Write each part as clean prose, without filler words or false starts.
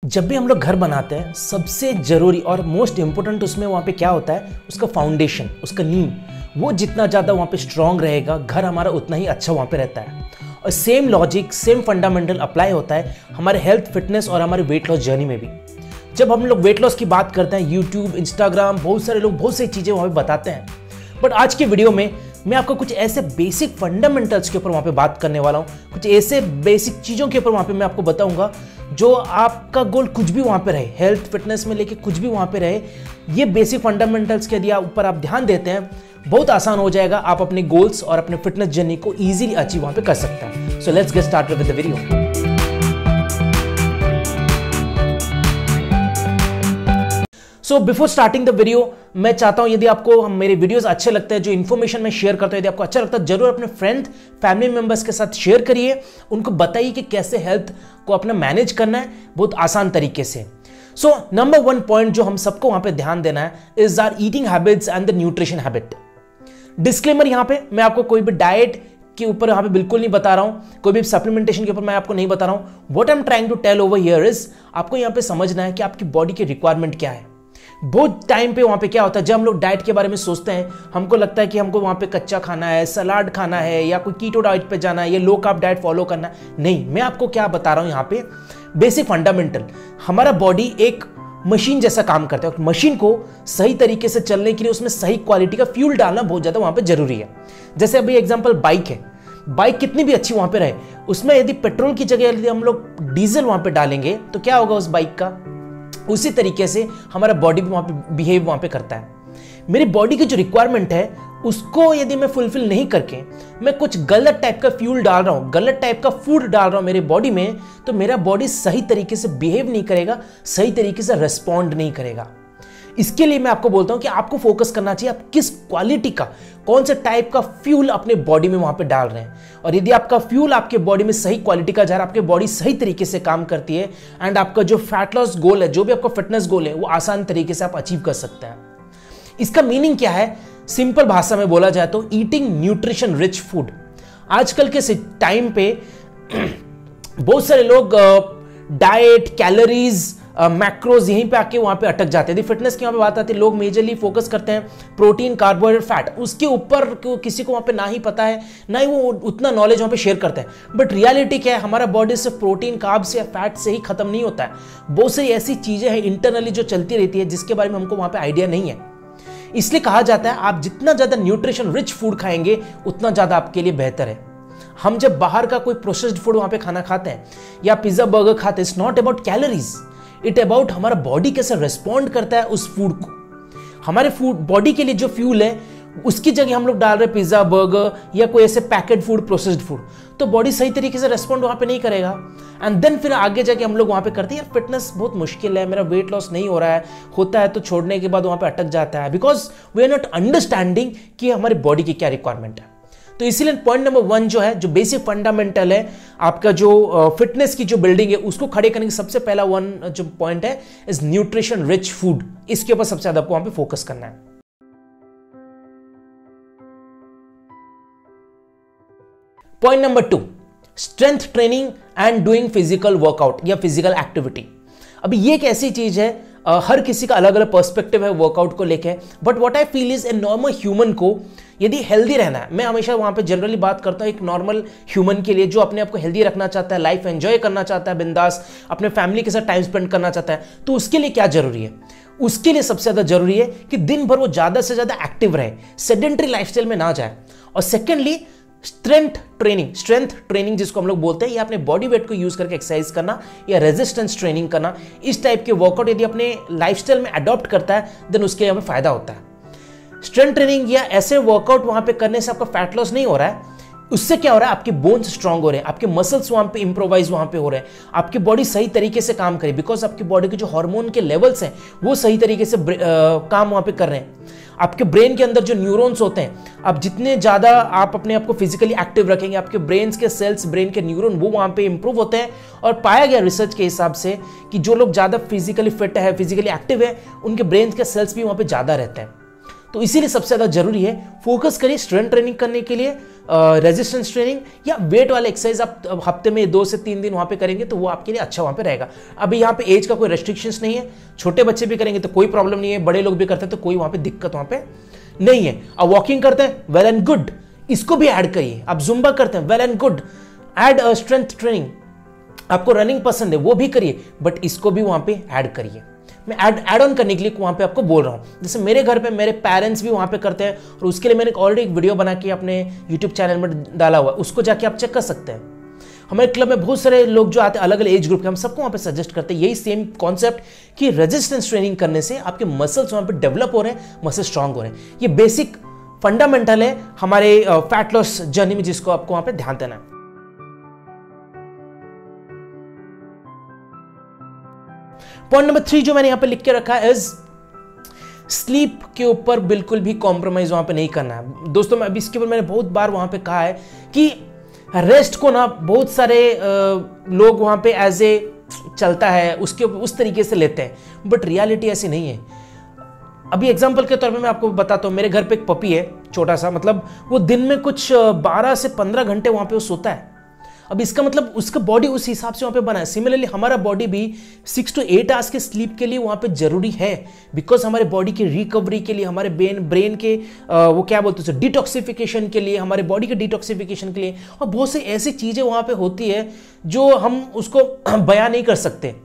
जब भी हम लोग घर बनाते हैं सबसे जरूरी और मोस्ट इंपॉर्टेंट उसमें वहाँ पे क्या होता है, उसका फाउंडेशन, उसका नींव। वो जितना ज़्यादा वहाँ पे स्ट्रांग रहेगा, घर हमारा उतना ही अच्छा वहाँ पे रहता है। और same logic, same fundamental apply होता है हमारे हेल्थ, फिटनेस और हमारे वेट लॉस जर्नी में भी। जब हम लोग वेट लॉस की बात करते हैं, यूट्यूब, इंस्टाग्राम, बहुत सारे लोग बहुत सारी चीज़ें वहाँ पे बताते हैं। बट आज के वीडियो में मैं आपको कुछ ऐसे बेसिक फंडामेंटल्स के ऊपर वहाँ पे बात करने वाला हूँ। कुछ ऐसे बेसिक चीज़ों के ऊपर वहाँ पे मैं आपको बताऊँगा जो आपका गोल कुछ भी वहाँ पे रहे, हेल्थ फिटनेस में लेके कुछ भी वहाँ पे रहे, ये बेसिक फंडामेंटल्स के यदि आप ऊपर आप ध्यान देते हैं, बहुत आसान हो जाएगा। आप अपने गोल्स और अपने फिटनेस जर्नी को ईजिली अचीव वहाँ पे कर सकते हैं। So let's get started with the video. So before starting the video, मैं चाहता हूं यदि आपको मेरे वीडियोस अच्छे लगते हैं, जो इन्फॉर्मेशन मैं शेयर करता हूं, यदि आपको अच्छा लगता है, जरूर अपने फ्रेंड, फैमिली मेंबर्स के साथ शेयर करिए। उनको बताइए कि कैसे हेल्थ को अपना मैनेज करना है बहुत आसान तरीके से। सो नंबर 1 पॉइंट जो हम सबको वहां पे ध्यान देना है is our eating habits and the nutrition habit. Disclaimer, यहां पे मैं आपको कोई भी डाइट के ऊपर यहाँ पे बिल्कुल नहीं बता रहा हूं, कोई भी सप्लीमेंटेशन के ऊपर मैं आपको नहीं बता रहा हूं। What I am trying to tell over here is, आपको यहाँ पे समझना है कि आपकी बॉडी की रिक्वायरमेंट क्या है। बहुत टाइम पे वहां पे क्या होता है, जब हम लोग डाइट के बारे में सोचते हैं, हमको लगता है कि हमको वहां पे कच्चा खाना है, सलाद खाना है, या कोई कीटो डाइट पे जाना है, या लो कार्ब डाइट फॉलो करना है। नहीं, मैं आपको क्या बता रहा हूं यहाँ पे, बेसिक फंडामेंटल। हमारा बॉडी एक मशीन जैसा काम करता है। मशीन को सही तरीके से चलने के लिए उसमें सही क्वालिटी का फ्यूल डालना बहुत ज्यादा वहां पे जरूरी है। जैसे अभी एग्जाम्पल बाइक है, बाइक कितनी भी अच्छी वहां पे रहे, उसमें यदि पेट्रोल की जगह यदि हम लोग डीजल वहां पे डालेंगे तो क्या होगा उस बाइक का। उसी तरीके से हमारा बॉडी भी वहां पे बिहेव वहां पे करता है। मेरी बॉडी की जो रिक्वायरमेंट है उसको यदि मैं फुलफिल नहीं करके मैं कुछ गलत टाइप का फ्यूल डाल रहा हूं, गलत टाइप का फूड डाल रहा हूं मेरे बॉडी में, तो मेरा बॉडी सही तरीके से बिहेव नहीं करेगा, सही तरीके से रेस्पॉन्ड नहीं करेगा। इसके लिए मैं आपको बोलता हूं कि आपको फोकस करना चाहिए आप किस क्वालिटी का, कौन से टाइप का फ्यूल अपने बॉडी में वहां पे डाल रहे हैं। और यदि आपका फ्यूल आपके बॉडी में सही क्वालिटी का जा रहा है, आपकी बॉडी सही तरीके से काम करती है, एंड आपका जो फैट लॉस गोल है, जो भी आपका फिटनेस गोल है, वो आसान तरीके से आप अचीव कर सकते हैं। इसका मीनिंग क्या है, सिंपल भाषा में बोला जाए तो ईटिंग न्यूट्रिशन रिच फूड। आजकल के टाइम पे बहुत सारे लोग डाइट, कैलोरीज, मैक्रोज यहीं पे आके वहां पे अटक जाते हैं। फिटनेस की वहां पे बात आती है, लोग मेजरली फोकस करते हैं प्रोटीन, कार्बोहाइड्रेट, फैट, उसके ऊपर किसी को वहां पे ना ही पता है, ना ही वो उतना नॉलेज वहां पे शेयर करते हैं। बट रियलिटी क्या है, हमारा बॉडी सिर्फ प्रोटीन, कार्ब्स या फैट से ही खत्म नहीं होता है। बहुत सारी ऐसी चीजें हैं इंटरनली जो चलती रहती है, जिसके बारे में हमको वहां पे आइडिया नहीं है। इसलिए कहा जाता है आप जितना ज्यादा न्यूट्रिशन रिच फूड खाएंगे उतना ज्यादा आपके लिए बेहतर है। हम जब बाहर का कोई प्रोसेस्ड फूड वहां पे खाना खाते हैं या पिज्जा बर्गर खाते हैं, it's not about calories, it about हमारा बॉडी कैसे रेस्पॉन्ड करता है उस फूड को। हमारे फूड बॉडी के लिए जो फ्यूल है उसकी जगह हम लोग डाल रहे पिज्जा, बर्गर या कोई ऐसे पैकेट फूड, प्रोसेस्ड फूड, तो बॉडी सही तरीके से रेस्पॉन्ड वहां पे नहीं करेगा। एंड देन फिर आगे जाके हम लोग वहां पे करते हैं, यार फिटनेस बहुत मुश्किल है, मेरा वेट लॉस नहीं हो रहा है, होता है तो छोड़ने के बाद वहां पे अटक जाता है, because we are not understanding कि हमारी बॉडी की क्या रिक्वायरमेंट है। तो इसीलिए पॉइंट नंबर 1 जो है, जो बेसिक फंडामेंटल है आपका जो फिटनेस की जो बिल्डिंग है, उसको खड़े करने का सबसे पहला 1 जो पॉइंट है इज न्यूट्रिशन रिच फूड। इसके ऊपर सबसे ज्यादा आपको वहां पे फोकस करना है। Point number 2, strength training and doing physical workout या फिजिकल एक्टिविटी। अभी ये एक ऐसी चीज है, हर किसी का अलग अलग पर्सपेक्टिव है वर्कआउट को लेके, but what I feel is a normal human को यदि हेल्दी रहना है, मैं हमेशा वहां पे जनरली बात करता हूं एक नॉर्मल ह्यूमन के लिए जो अपने आप को हेल्दी रखना चाहता है, लाइफ एंजॉय करना चाहता है, बिंदास अपने फैमिली के साथ टाइम स्पेंड करना चाहता है, तो उसके लिए क्या जरूरी है? उसके लिए सबसे ज्यादा जरूरी है कि दिन भर वो ज्यादा से ज्यादा एक्टिव रहे, सेडेंटरी लाइफस्टाइल में ना जाए। और सेकेंडली स्ट्रेंथ ट्रेनिंग जिसको हम लोग बोलते हैं, या अपने बॉडी वेट को यूज करके एक्सरसाइज करना या रेजिस्टेंस ट्रेनिंग करना, इस टाइप के वर्कआउट यदि अपने लाइफस्टाइल में अडॉप्ट करता है देन उसके हमें फायदा होता है। स्ट्रेंथ ट्रेनिंग या ऐसे वर्कआउट वहां पे करने से आपका फैट लॉस नहीं हो रहा है, उससे क्या हो रहा है, आपके बोन्स स्ट्रांग हो रहे हैं, आपके मसल्स वहां पे इंप्रोवाइज वहां पे हो रहे हैं, आपकी बॉडी सही तरीके से काम करे, बिकॉज आपकी बॉडी के जो हार्मोन के लेवल्स हैं वो सही तरीके से काम वहां पे कर रहे हैं। आपके ब्रेन के अंदर जो न्यूरॉन्स होते हैं, आप जितने ज्यादा आप अपने आप को फिजिकली एक्टिव रखेंगे, आपके ब्रेन के सेल्स, ब्रेन के न्यूरॉन वो वहां पे इंप्रूव होते हैं। और पाया गया रिसर्च के हिसाब से कि जो लोग ज्यादा फिजिकली फिट है, फिजिकली एक्टिव है, उनके ब्रेन के सेल्स भी वहां पे ज्यादा रहते हैं। तो इसीलिए सबसे ज़्यादा जरूरी है फोकस करिए स्ट्रेंथ ट्रेनिंग करने के लिए, रेजिस्टेंस ट्रेनिंग या वेट वाले एक्सरसाइज आप हफ्ते में 2 से 3 दिन वहाँ पे करेंगे तो वो आपके लिए अच्छा वहाँ पे रहेगा। अभी यहाँ पे एज का कोई रेस्ट्रिक्शंस नहीं है, छोटे बच्चे भी करेंगे तो कोई प्रॉब्लम नहीं है, बड़े लोग भी करते हैं तो कोई वहाँ पे दिक्कत वहाँ पे नहीं है। अब वॉकिंग करते हैं, वेल एंड गुड, इसको भी ऐड करिए। आप जुम्बा करते हैं, well and good, add strength training. आपको रनिंग पसंद है वो भी करिए, बट इसको भी वहाँ पे ऐड करिए। मैं ऐड ऑन करने के लिए वहाँ पे आपको बोल रहा हूँ। जैसे मेरे घर पे मेरे पेरेंट्स भी वहाँ पे करते हैं और उसके लिए मैंने ऑलरेडी एक वीडियो बना के अपने यूट्यूब चैनल में डाला हुआ है, उसको जाके आप चेक कर सकते हैं। हमारे क्लब में बहुत सारे लोग जो आते हैं अलग अलग एज ग्रुप के, हम सबको वहाँ पे सजेस्ट करते हैं यही सेम कॉन्सेप्ट कि रेजिस्टेंस ट्रेनिंग करने से आपके मसल्स वहाँ पे डेवलप हो रहे हैं, मसल स्ट्रांग हो रहे हैं। ये बेसिक फंडामेंटल है हमारे फैट लॉस जर्नी में, जिसको आपको वहाँ पे ध्यान देना है। पॉइंट नंबर 3 जो मैंने यहां पे लिख के रखा है इज स्लीप के ऊपर बिल्कुल भी कॉम्प्रोमाइज वहां पे नहीं करना है। दोस्तों मैं अभी इसके ऊपर मैंने बहुत बार वहां पे कहा है कि रेस्ट को ना बहुत सारे लोग वहां पे एज ए चलता है उसके उस तरीके से लेते हैं, बट रियलिटी ऐसी नहीं है। अभी एग्जांपल के तौर पे मैं आपको बताता हूं, मेरे घर पे एक पपी है छोटा सा, मतलब वो दिन में कुछ 12 से 15 घंटे वहां पे वो सोता है। अब इसका मतलब उसका बॉडी उस हिसाब से वहां पे बना है। सिमिलरली हमारा बॉडी भी 6 to 8 आवर्स के स्लीप के लिए वहां पे जरूरी है, बिकॉज हमारे बॉडी की रिकवरी के लिए, हमारे ब्रेन के वो क्या बोलते हैं डिटॉक्सिफिकेशन के लिए, हमारे बॉडी के डिटॉक्सिफिकेशन के लिए, और बहुत सी ऐसी चीजें वहां पे होती है जो हम उसको बयान नहीं कर सकते।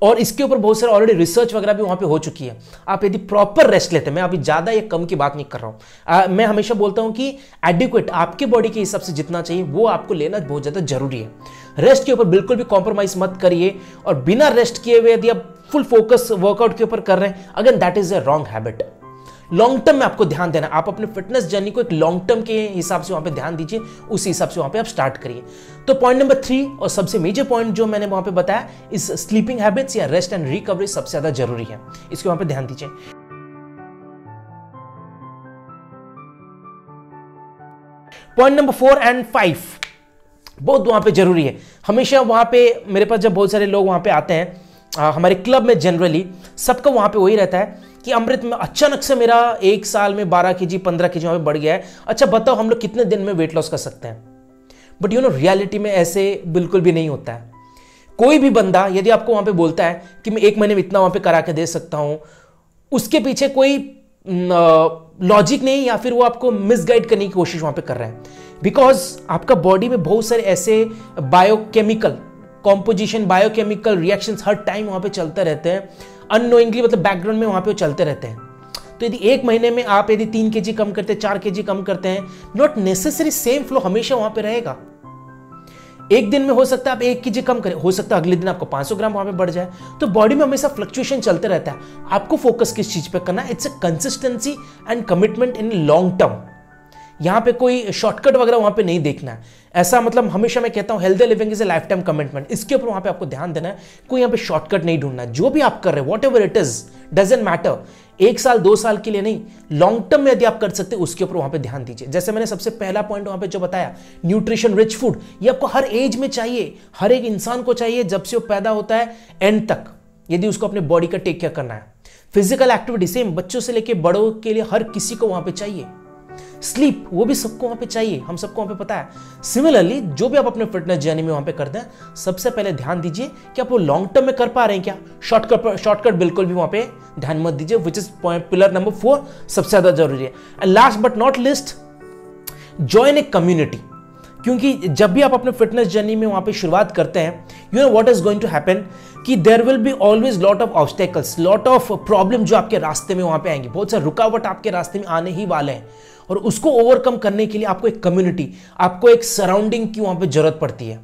और इसके ऊपर बहुत सारे ऑलरेडी रिसर्च वगैरह भी वहां पे हो चुकी है। आप यदि प्रॉपर रेस्ट लेते हैं, मैं अभी ज्यादा या कम की बात नहीं कर रहा हूं, मैं हमेशा बोलता हूं कि एडिक्वेट आपके बॉडी के हिसाब से जितना चाहिए वो आपको लेना बहुत ज्यादा जरूरी है। रेस्ट के ऊपर बिल्कुल भी कॉम्प्रोमाइज मत करिए, और बिना रेस्ट किए हुए यदि आप फुल फोकस वर्कआउट के ऊपर कर रहे हैं, again that is a wrong habit. Long term में आपको ध्यान देना, आप अपने फिटनेस जर्नी को एक लॉन्ग टर्म के हिसाब से वहां पे ध्यान दीजिए, उस हिसाब से वहां पे आप स्टार्ट करिए। तो पॉइंट नंबर 3 और सबसे मेजर पॉइंट जो मैंने वहां पे बताया, इस स्लीपिंग हैबिट्स या रेस्ट एंड रिकवरी सबसे ज्यादा जरूरी है, इसके वहां पे ध्यान दीजिए। पॉइंट नंबर 4 एंड 5 बहुत वहां पे जरूरी है। हमेशा वहां पे मेरे पास जब बहुत सारे लोग वहां पे आते हैं, हमारे क्लब में जनरली सबका वहां पे वही रहता है कि अमृत में अचानक से मेरा 1 साल में 12 kg 15 kg वहां पे बढ़ गया है, अच्छा बताओ हम लोग कितने दिन में वेट लॉस कर सकते हैं। बट यू नो रियलिटी में ऐसे बिल्कुल भी नहीं होता है। कोई भी बंदा यदि आपको वहां पे बोलता है कि मैं 1 महीने में इतना वहां पे करा के दे सकता हूं, उसके पीछे कोई लॉजिक नहीं, या फिर वो आपको मिसगाइड करने की कोशिश वहां पे कर रहे हैं। बिकॉज आपका बॉडी में बहुत सारे ऐसे बायोकेमिकल कॉम्पोजिशन, बायोकेमिकल रिएक्शंस हर टाइम वहां पे चलते रहते हैं, अननोइंगली, मतलब बैकग्राउंड में वहां पे वो चलते रहते हैं। तो यदि 1 महीने में आप यदि 3 kg कम करते हैं, 4 kg कम करते हैं, नॉट नेसेसरी सेम फ्लो हमेशा वहां पे रहेगा। एक दिन में हो सकता है आप 1 kg कम करें, हो सकता है अगले दिन आपको 500 ग्राम वहां पे बढ़ जाए। तो बॉडी में हमेशा फ्लक्चुएशन चलते रहता है। आपको फोकस किस चीज पे करना है, it's a consistency and commitment in long term. यहां पे कोई शॉर्टकट वगैरह वहां पे नहीं देखना है। ऐसा मतलब हमेशा मैं कहता हूं healthy living is a life time commitment, इसके ऊपर वहां पे आपको ध्यान देना है। कोई यहां पे शॉर्टकट नहीं ढूंढना है। जो भी आप कर रहे हैं, what ever it is, doesn't matter, 1 साल 2 साल के लिए नहीं, लॉन्ग टर्म में यदि आप कर सकते हैं उसके ऊपर वहां पे ध्यान दीजिए। जैसे मैंने सबसे पहला पॉइंट वहां पे जो बताया, न्यूट्रिशन रिच फूड, ये आपको हर एज में चाहिए, हर एक इंसान को चाहिए, जब से वो पैदा होता है एंड तक, यदि उसको अपने बॉडी का टेक केयर करना है। फिजिकल एक्टिविटी सेम, बच्चों से लेकर बड़ों के लिए हर किसी को वहां पे चाहिए। स्लीप वो भी सबको वहां पे चाहिए, हम सबको वहां पे पता है। सिमिलरली जो भी आप अपने फिटनेस जर्नी में वहां पे करते हैं, सबसे पहले ध्यान दीजिए कि आप वो लॉन्ग टर्म में कर पा रहे हैं क्या। शॉर्टकट बिल्कुल भी वहां पे ध्यान मत दीजिए, विच इज पिलर नंबर 4 सबसे ज्यादा जरूरी है। And last but not list, join a community. क्योंकि जब भी आप अपने फिटनेस जर्नी में वहां पे शुरुआत करते हैं, you know what is going to happen कि there will be always lot of obstacles, lot of problem जो आपके रास्ते में वहां पे आएंगे, बहुत सारे रुकावट आपके रास्ते में आने ही वाले हैं। और उसको ओवरकम करने के लिए आपको एक कम्युनिटी, आपको एक सराउंडिंग की वहां पे जरूरत पड़ती है।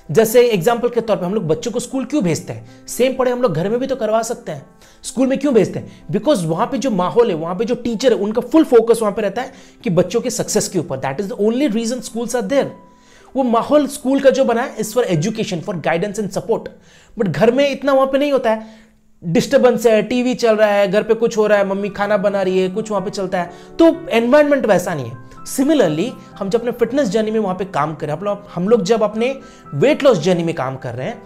जैसे एग्जांपल के तौर पे हम लोग बच्चों को स्कूल क्यों भेजते हैं, सेम पढ़े हम लोग घर में भी तो करवा सकते हैं, स्कूल में क्यों भेजते हैं, बिकॉज वहां पे जो माहौल है, वहां पे जो टीचर है, उनका फुल फोकस वहां पे रहता है कि बच्चों के सक्सेस के ऊपर। That is the only reason schools are there. वो माहौल स्कूल का जो बना है is for education, for guidance and support. But घर में इतना वहां पे नहीं होता है, डिस्टर्बेंस है, टीवी चल रहा है, घर पे कुछ हो रहा है, मम्मी खाना बना रही है, कुछ वहां पे चलता है, तो एनवायरनमेंट वैसा नहीं है। सिमिलरली हम जब अपने फिटनेस जर्नी में वहां पे काम करें, हम लोग जब अपने वेट लॉस जर्नी में काम कर रहे हैं,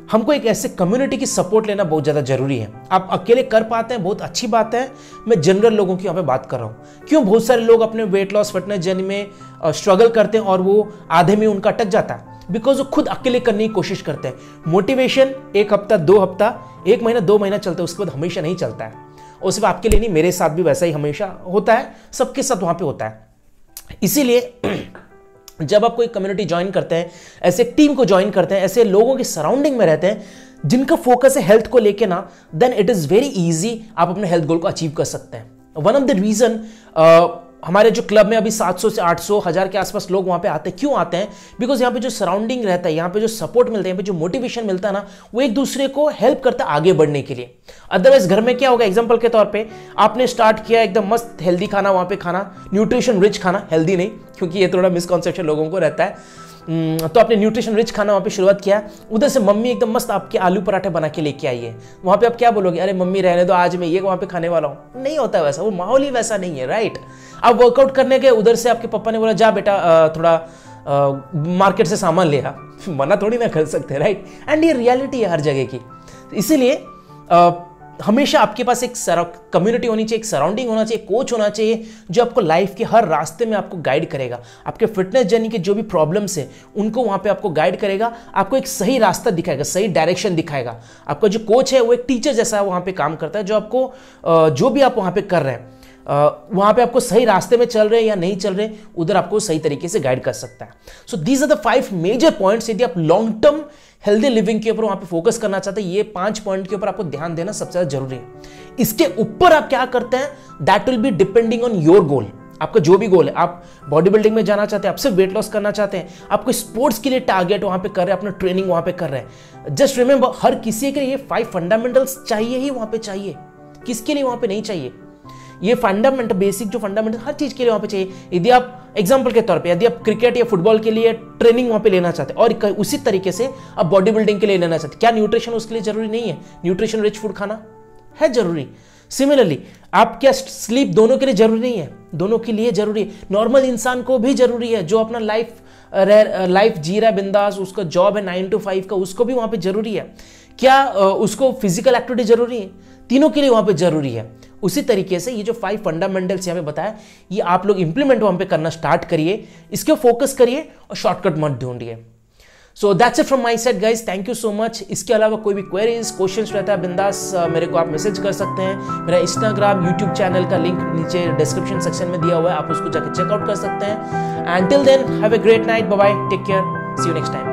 हमको एक ऐसे कम्युनिटी की सपोर्ट लेना बहुत ज़्यादा जरूरी है। आप अकेले कर पाते हैं, बहुत अच्छी बात है। मैं जनरल लोगों की यहाँ पे बात कर रहा हूँ। क्यों बहुत सारे लोग अपने वेट लॉस फिटनेस जर्नी में स्ट्रगल करते हैं और वो आधे में उनका अटक जाता है, बिकॉज वो खुद अकेले करने की कोशिश करते हैं। मोटिवेशन 1 हफ्ता 2 हफ्ता 1 महीना 2 महीना चलता है, उसके बाद हमेशा नहीं चलता है। और सिर्फ आपके लिए नहीं, मेरे साथ भी वैसा ही हमेशा होता है, सबके साथ वहां पे होता है। इसीलिए जब आप कोई कम्युनिटी ज्वाइन करते हैं, ऐसे टीम को ज्वाइन करते हैं, ऐसे लोगों के सराउंडिंग में रहते हैं जिनका फोकस है हेल्थ को लेके ना, then it is very easy आप अपने हेल्थ गोल को अचीव कर सकते हैं। वन ऑफ द रीजन हमारे जो क्लब में अभी 700 से 800 1000 के आसपास लोग वहां पे आते हैं। क्यों आते हैं? बिकॉज यहाँ पे जो सराउंडिंग रहता है, यहाँ पे जो सपोर्ट मिलता है, यहाँ पे जो मोटिवेशन मिलता है ना, वो एक दूसरे को हेल्प करता है आगे बढ़ने के लिए। अदरवाइज घर में क्या होगा, एग्जांपल के तौर पे आपने स्टार्ट किया एकदम मस्त हेल्दी खाना वहां पे खाना, न्यूट्रिशन रिच खाना, हेल्दी नहीं क्योंकि ये थोड़ा मिसकॉन्सेप्शन लोगों को रहता है। तो आपने न्यूट्रिशन रिच खाना वहाँ पे शुरुआत किया, उधर से मम्मी एकदम मस्त आपके आलू पराठे बना के लेके आई है। वहाँ पे आप क्या बोलोगे? अरे मम्मी रहने दो, आज मैं ये वहाँ पे खाने वाला हूँ। नहीं होता वैसा, वो माहौल ही वैसा नहीं है, राइट। आप वर्कआउट करने गए, उधर से आपके पापा ने बोला जा बेटा थोड़ा मार्केट से सामान ले आ, मना थोड़ी ना कर सकते, राइट। एंड ये रियलिटी है हर जगह की। इसीलिए हमेशा आपके पास एक कम्युनिटी होनी चाहिए, एक सराउंडिंग होना चाहिए, कोच होना चाहिए जो आपको लाइफ के हर रास्ते में आपको गाइड करेगा। आपके फिटनेस जर्नी के जो भी प्रॉब्लम्स है उनको वहां पे आपको गाइड करेगा, आपको एक सही रास्ता दिखाएगा, सही डायरेक्शन दिखाएगा। आपका जो कोच है वो एक टीचर जैसा वहां पे काम करता है, जो आपको जो भी आप वहां पे कर रहे हैं वहां पे आपको सही रास्ते में चल रहे हैं या नहीं चल रहे, उधर आपको सही तरीके से गाइड कर सकता है। So these are the 5 major points. यदि आप लॉन्ग टर्म हेल्दी लिविंग के ऊपर वहां पे फोकस करना चाहते हैं, ये 5 पॉइंट के ऊपर आपको ध्यान देना सबसे ज्यादा जरूरी है। इसके ऊपर आप क्या करते हैं, that will be depending on your goal. आपका जो भी गोल है, आप बॉडी बिल्डिंग में जाना चाहते हैं, आप सिर्फ वेट लॉस करना चाहते हैं, आपको स्पोर्ट्स के लिए टारगेट वहां पे कर रहे हैं, अपना ट्रेनिंग वहां पे कर रहे हैं, जस्ट रिमेंबर हर किसी के ये 5 फंडामेंटल्स चाहिए ही वहां पे चाहिए। किसके लिए वहां पे नहीं चाहिए? ये फंडामेंटल बेसिक जो फंडामेंटल हर चीज के लिए वहां पे चाहिए। यदि आप एग्जांपल के तौर पे यदि आप क्रिकेट या फुटबॉल के लिए ट्रेनिंग वहां पे लेना चाहते हैं और उसी तरीके से आप बॉडी बिल्डिंग के लिए लेना चाहते हैं, क्या न्यूट्रिशन उसके लिए जरूरी नहीं है? न्यूट्रिशन रिच फूड खाना है जरूरी। सिमिलरली आप क्या स्लीप दोनों के लिए जरूरी नहीं है? दोनों के लिए जरूरी है। नॉर्मल इंसान को भी जरूरी है, जो अपना लाइफ जी रहा है बिंदास, उसका जॉब है 9 to 5 का, उसको भी वहां पे जरूरी है। क्या उसको फिजिकल एक्टिविटी जरूरी है? तीनों के लिए वहां पे जरूरी है। उसी तरीके से ये जो 5 फंडामेंटल्स यहाँ पे बताया, ये आप लोग इंप्लीमेंट वहां पे करना स्टार्ट करिए, इसके फोकस करिए और शॉर्टकट मत ढूंढिए। So that's it from my side guys, thank you so much. इसके अलावा कोई भी क्वेरीज क्वेश्चंस रहता है बिंदास मेरे को आप मैसेज कर सकते हैं। मेरा इंस्टाग्राम यूट्यूब चैनल का लिंक नीचे डिस्क्रिप्शन सेक्शन में दिया हुआ है, आप उसको जाकर चेकआउट कर सकते हैं। And till then have a great night, bye bye, take care, see you next time.